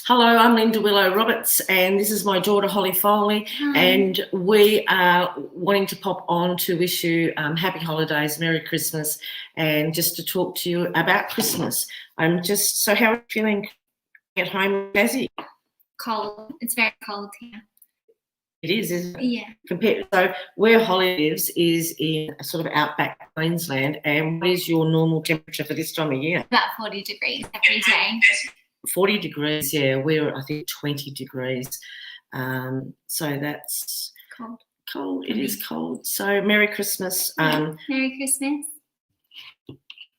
Hello, I'm Linda Willow Roberts, and this is my daughter Holly Foley, and we are wanting to pop on to wish you happy holidays, Merry Christmas, and just to talk to you about Christmas. So how are you feeling at home, Jazzy? Cold. It's very cold here. It is, isn't it? Yeah. So where Holly lives is in sort of outback Queensland, and what is your normal temperature for this time of year? About 40 degrees every day. 40 degrees, yeah. We're, I think, 20 degrees. So that's cold. It is cold. So Merry Christmas. Merry Christmas.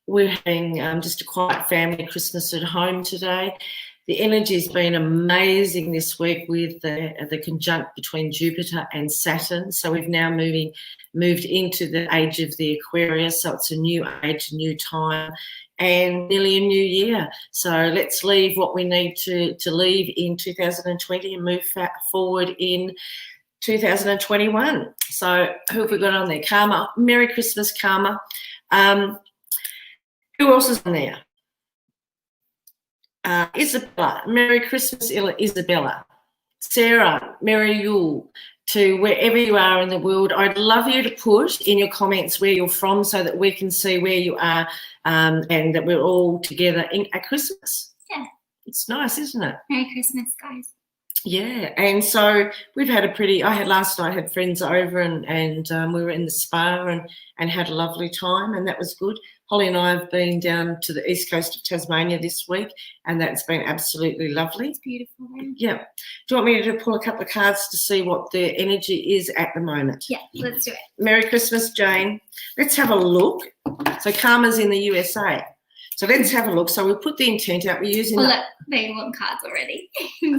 We're having just a quiet family Christmas at home today. The energy's been amazing this week with the conjunct between Jupiter and Saturn. So we've now moved into the age of the Aquarius. So it's a new age, a new time, and nearly a new year. So let's leave what we need to leave in 2020 and move forward in 2021. So who have we got on there? Karma. Merry Christmas, Karma. Who else is on there? Isabella. Merry Christmas, Isabella. Sarah, Merry Yule. To wherever you are in the world, I'd love you to put in your comments where you're from so that we can see where you are and that we're all together at Christmas. Yeah. It's nice, isn't it? Merry Christmas, guys. Yeah, and so we've had last night I had friends over and we were in the spa and had a lovely time, and that was good. Holly and I have been down to the east coast of Tasmania this week, and that's been absolutely lovely. It's beautiful there. Yeah. Do you want me to pull a couple of cards to see what the energy is at the moment? Yeah, let's do it. Merry Christmas, Jane. Let's have a look. So Karma's in the USA. So let's have a look. So we put the intent out. We're using look, they want cards already.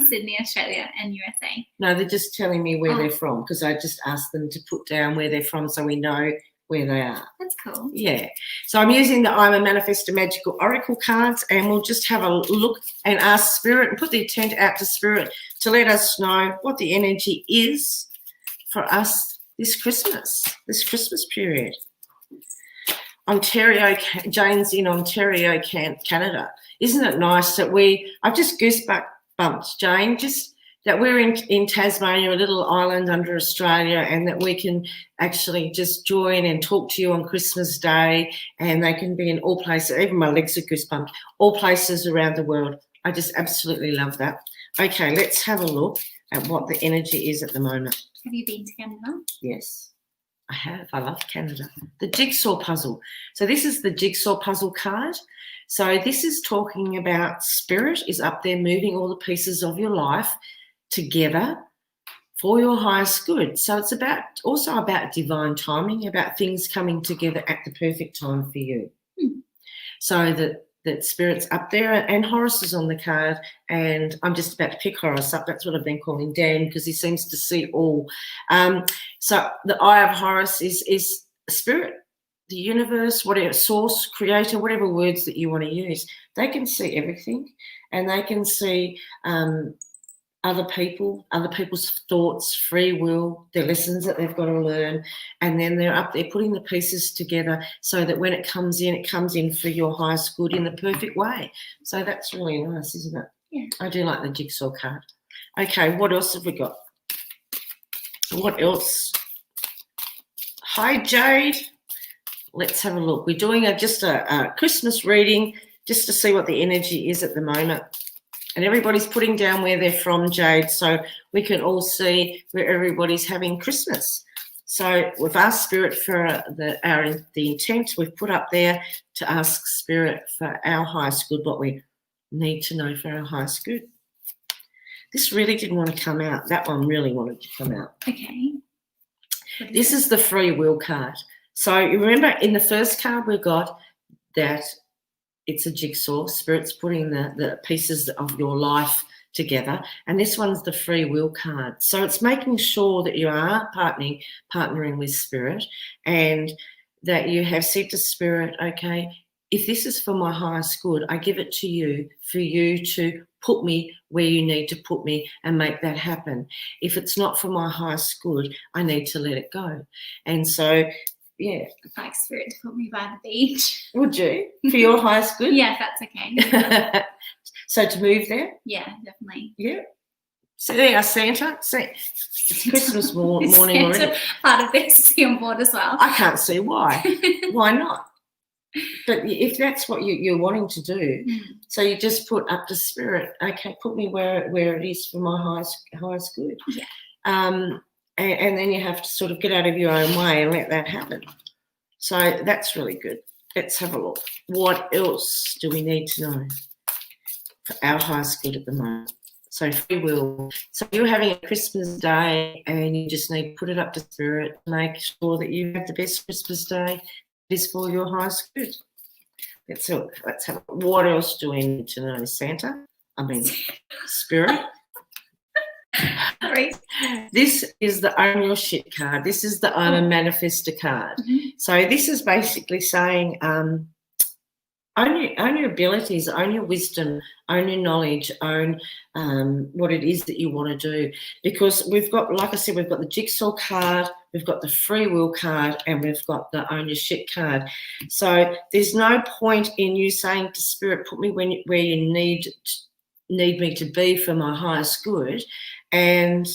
Sydney, Australia and USA. No, they're just telling me where they're from because I just asked them to put down where they're from so we know where they are. That's cool. Yeah. So I'm using the I'm a Manifestor Magical Oracle cards, and we'll just have a look and ask Spirit and put the intent out to Spirit to let us know what the energy is for us this Christmas period. Ontario, Jane's in Ontario, Canada. Isn't it nice that I've just goosebumps, Jane, just that we're in Tasmania, a little island under Australia, and that we can actually just join and talk to you on Christmas Day, and they can be in all places. Even my legs are goosebumped, all places around the world. I just absolutely love that. Okay, let's have a look at what the energy is at the moment. Have you been to Canada? Yes. I have. I love Canada. The jigsaw puzzle. So this is the jigsaw puzzle card. So this is talking about Spirit is up there moving all the pieces of your life together for your highest good. So it's also about divine timing, about things coming together at the perfect time for you. So that Spirit's up there, and Horus is on the card, and I'm just about to pick Horus up. That's what I've been calling Dan because he seems to see all. So the eye of Horus is Spirit, the universe, whatever, source, creator, whatever words that you want to use. They can see everything, and they can see other people's thoughts, free will, their lessons that they've got to learn, and then they're up there putting the pieces together so that when it comes in for your highest good in the perfect way. So that's really nice, isn't it? Yeah. I do like the jigsaw card. Okay, what else have we got? What else? Hi, Jade. Let's have a look. We're doing just a Christmas reading just to see what the energy is at the moment. And everybody's putting down where they're from, Jade, so we can all see where everybody's having Christmas. So we've asked Spirit for the intent we've put up there to ask Spirit for our highest good, what we need to know for our highest good. This really didn't want to come out. That one really wanted to come out. Okay. This is the free will card. So you remember in the first card we got that it's a jigsaw. Spirit's putting the pieces of your life together. And this one's the free will card. So it's making sure that you are partnering with Spirit, and that you have said to Spirit, okay, if this is for my highest good, I give it to you for you to put me where you need to put me and make that happen. If it's not for my highest good, I need to let it go. And so yeah. I'd like Spirit to put me by the beach. Would you? For your highest good? Yeah, if that's okay. So to move there? Yeah, definitely. Yeah. So there, Santa. See, it's Christmas morning Santa already. part of this on board as well. I can't see why. Why not? But if that's what you're wanting to do, so you just put up to spirit. Okay, put me where it is for my highest good. Yeah. And then you have to sort of get out of your own way and let that happen. So that's really good. Let's have a look. What else do we need to know for our highest good at the moment? So free will. So you're having a Christmas day and you just need to put it up to spirit, make sure that you have the best Christmas day. It is for your highest good. Let's have what else do we need to know, Santa? I mean, spirit. Sorry. This is the own your shit card. This is the own a manifester card. So this is basically saying own your abilities, own your wisdom, own your knowledge, own what it is that you want to do. Because we've got, like I said, we've got the jigsaw card, we've got the free will card, and we've got the own your shit card. So there's no point in you saying to spirit, put me where you need me to be for my highest good, and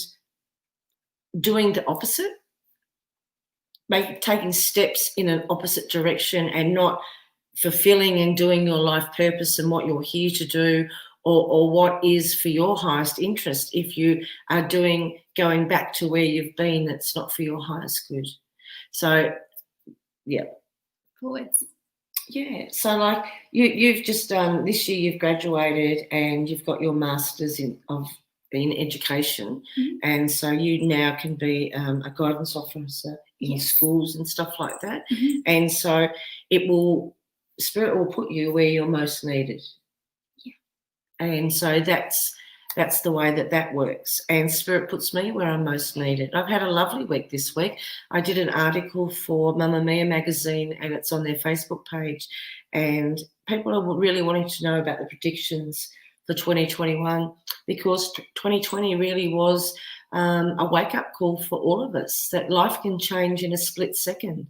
doing the opposite, taking steps in an opposite direction and not fulfilling and doing your life purpose and what you're here to do, or what is for your highest interest. If you are going back to where you've been, that's not for your highest good. So, yeah. Forwards. Yeah. So, like you've just this year you've graduated and you've got your masters in education, and so you now can be a guidance officer in schools and stuff like that. And so spirit will put you where you're most needed. Yeah. And so that's the way that works. And spirit puts me where I'm most needed. I've had a lovely week this week. I did an article for Mamma Mia magazine, and it's on their Facebook page. And people are really wanting to know about the predictions for 2021, because 2020 really was a wake-up call for all of us, that life can change in a split second.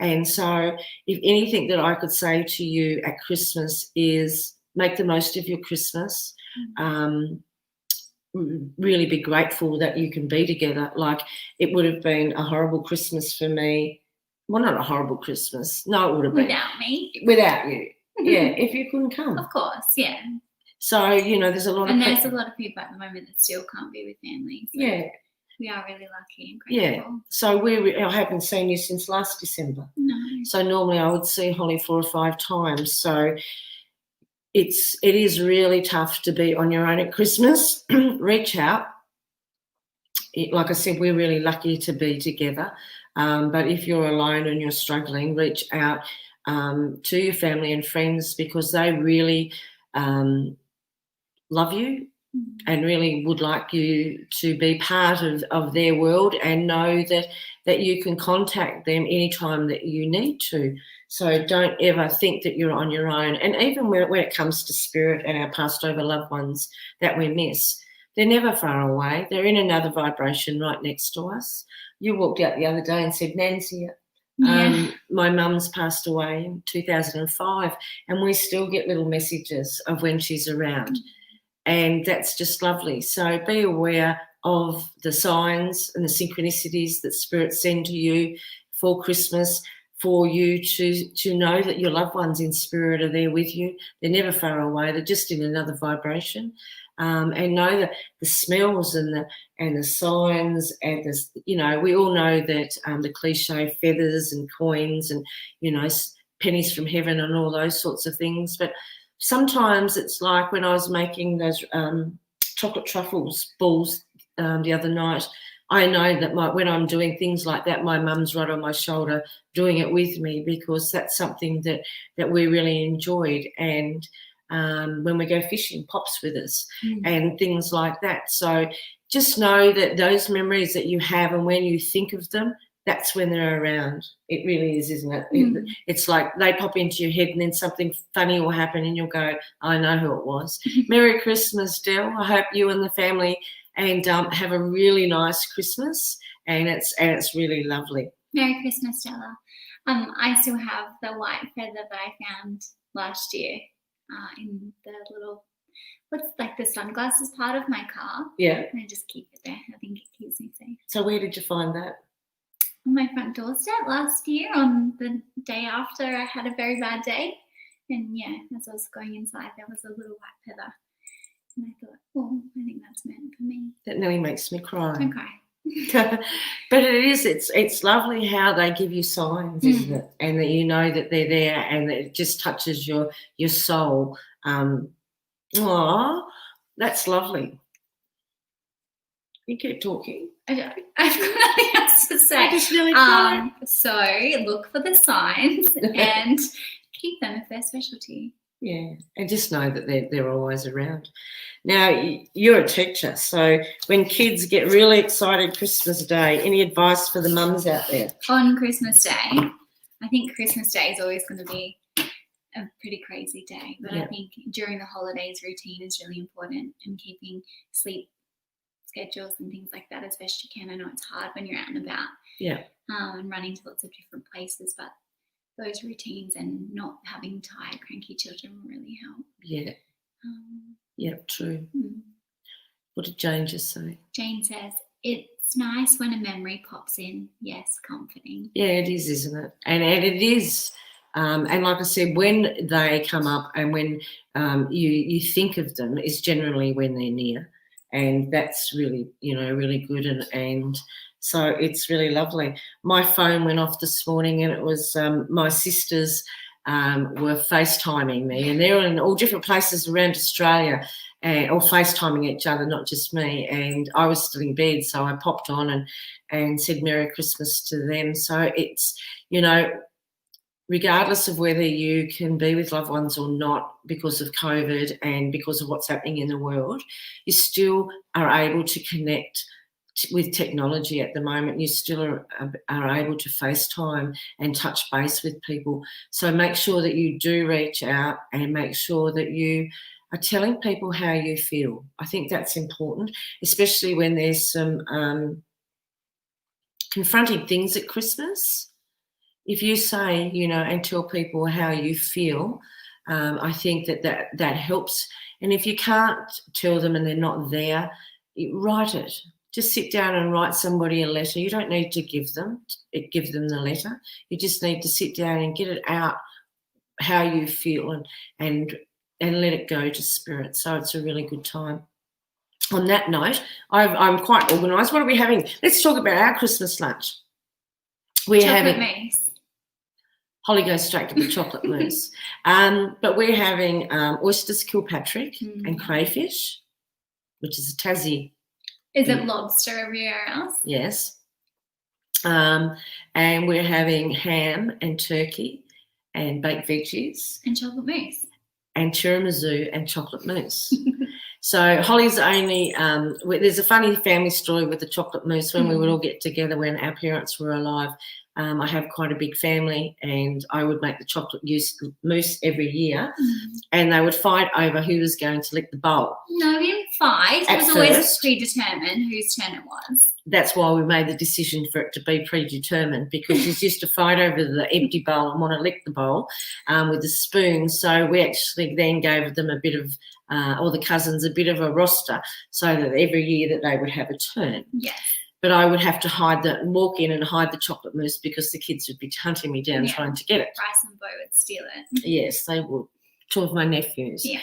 And so if anything that I could say to you at Christmas is make the most of your Christmas. Really be grateful that you can be together. Like, it would have been a horrible Christmas for me. Well, not a horrible Christmas. No, it would have been. Without me. Without you. Yeah, if you couldn't come. Of course, yeah. So, there's a lot there's a lot of people at the moment that still can't be with family. So yeah. We are really lucky and grateful. Yeah. So I haven't seen you since last December. No. So normally I would see Holly 4 or 5 times. So it is really tough to be on your own at Christmas. Reach out. Like I said, we're really lucky to be together. But if you're alone and you're struggling, reach out to your family and friends, because they really love you and really would like you to be part of their world, and know that you can contact them anytime that you need to. So don't ever think that you're on your own. And even when it comes to spirit and our passed over loved ones that we miss, they're never far away. They're in another vibration right next to us. You walked out the other day and said, Nancy, my mum's passed away in 2005, and we still get little messages of when she's around. And that's just lovely. So be aware of the signs and the synchronicities that spirits send to you for Christmas, for you to know that your loved ones in spirit are there with you. They're never far away. They're just in another vibration. And know that the smells and the signs, and we all know that the cliche feathers and coins and pennies from heaven and all those sorts of things. But sometimes it's like when I was making those chocolate truffles balls the other night, I know that when I'm doing things like that, my mum's right on my shoulder doing it with me, because that's something that we really enjoyed. And when we go fishing, Pop's with us and things like that. So just know that those memories that you have, and when you think of them, that's when they're around. It really is, isn't it? It's like they pop into your head, and then something funny will happen and you'll go, I know who it was. Merry Christmas, Del. I hope you and the family and have a really nice Christmas, and it's really lovely. Merry Christmas, Stella. I still have the white feather that I found last year in the little what's like the sunglasses part of my car. Yeah. And I just keep it there. I think it keeps me safe. So where did you find that? On my front doorstep last year, on the day after I had a very bad day. And yeah, as I was going inside, there was a little white feather. And I thought, well, I think that's meant for me. That nearly makes me cry. Don't cry. But it's lovely how they give you signs, isn't it? And that you know that they're there, and that it just touches your soul. That's lovely. You keep talking. I've got nothing else to say. I just nearly cried. So look for the signs and keep them if they're special to you. Yeah, and just know that they're always around. Now, you're a teacher, so when kids get really excited Christmas Day, any advice for the mums out there? On Christmas Day, I think Christmas Day is always going to be a pretty crazy day, but I think during the holidays, routine is really important, and keeping sleep schedules and things like that as best you can. I know it's hard when you're out and about, and running to lots of different places, but those routines and not having tired, cranky children will really help. Yeah. True. What did Jane just say? Jane says, it's nice when a memory pops in. Yes, comforting. Yeah, it is, isn't it? And it is. And like I said, when they come up and when you think of them, is generally when they're near. And that's really, really good. And so it's really lovely. My phone went off this morning, and it was my sisters were FaceTiming me, and they're in all different places around Australia, or FaceTiming each other, not just me. And I was still in bed, so I popped on and said Merry Christmas to them. So it's, regardless of whether you can be with loved ones or not because of COVID and because of what's happening in the world, you still are able to connect with technology at the moment. You still are able to FaceTime and touch base with people. So make sure that you do reach out and make sure that you are telling people how you feel. I think that's important, especially when there's some confronting things at Christmas. If you say, and tell people how you feel, I think that helps. And if you can't tell them and they're not there, write it. Just sit down and write somebody a letter. You don't need to give them the letter. You just need to sit down and get it out how you feel and let it go to spirit. So it's a really good time. On that note, I'm quite organised. What are we having? Let's talk about our Christmas lunch. We're Chocolate having mousse. Holly goes straight to the chocolate mousse. But we're having oysters Kilpatrick and crayfish, which is a Tassie. Is it lobster everywhere else? Yes. And we're having ham and turkey and baked veggies. And chocolate mousse. And tiramisu and chocolate mousse. So Holly's only, there's a funny family story with the chocolate mousse when we would all get together when our parents were alive. I have quite a big family, and I would make the chocolate mousse every year, and they would fight over who was going to lick the bowl. No, we didn't fight. It was always predetermined whose turn it was. That's why we made the decision for it to be predetermined, because you used to fight over the empty bowl and want to lick the bowl with the spoon. So we actually then gave them a bit of, or the cousins, a bit of a roster, so that every year that they would have a turn. Yes. But I would have to walk in and hide the chocolate mousse because the kids would be hunting me down trying to get it. Bryce and Bo would steal it. Yes, they would. Two of my nephews. Yeah.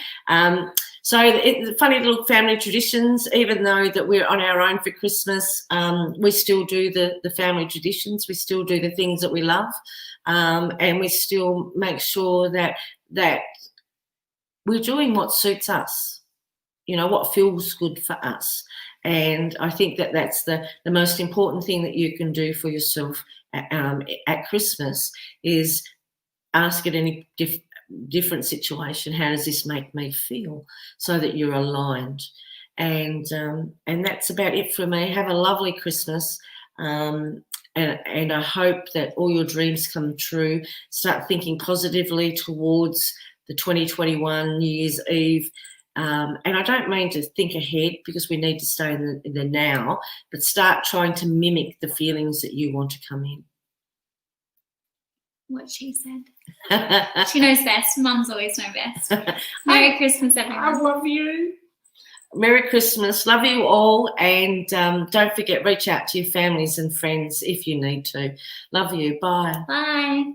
So it's funny little family traditions. Even though that we're on our own for Christmas, we still do the family traditions. We still do the things that we love, and we still make sure that we're doing what suits us. What feels good for us. And I think that's the most important thing that you can do for yourself at Christmas is ask at any different situation, how does this make me feel, so that you're aligned. And that's about it for me. Have a lovely Christmas. And I hope that all your dreams come true. Start thinking positively towards the 2021 New Year's Eve. And I don't mean to think ahead, because we need to stay in the now, but start trying to mimic the feelings that you want to come in. What she said. She knows best. Mums always know best. Merry Christmas, everyone. I love you. Merry Christmas. Love you all. And don't forget, reach out to your families and friends if you need to. Love you. Bye. Bye.